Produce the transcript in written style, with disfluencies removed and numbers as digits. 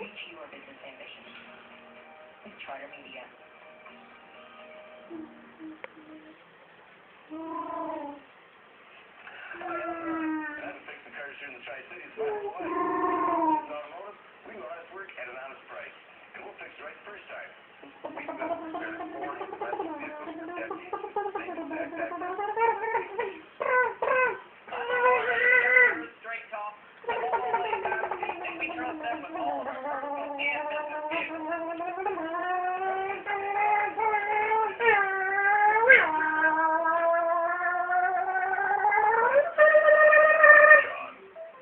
Reach your business ambitions with Charter Media. Time to fix the cars here in the Tri-Cities. Automotive, we know how to work at an honest price. And we'll fix it right the first time. We built. There's 4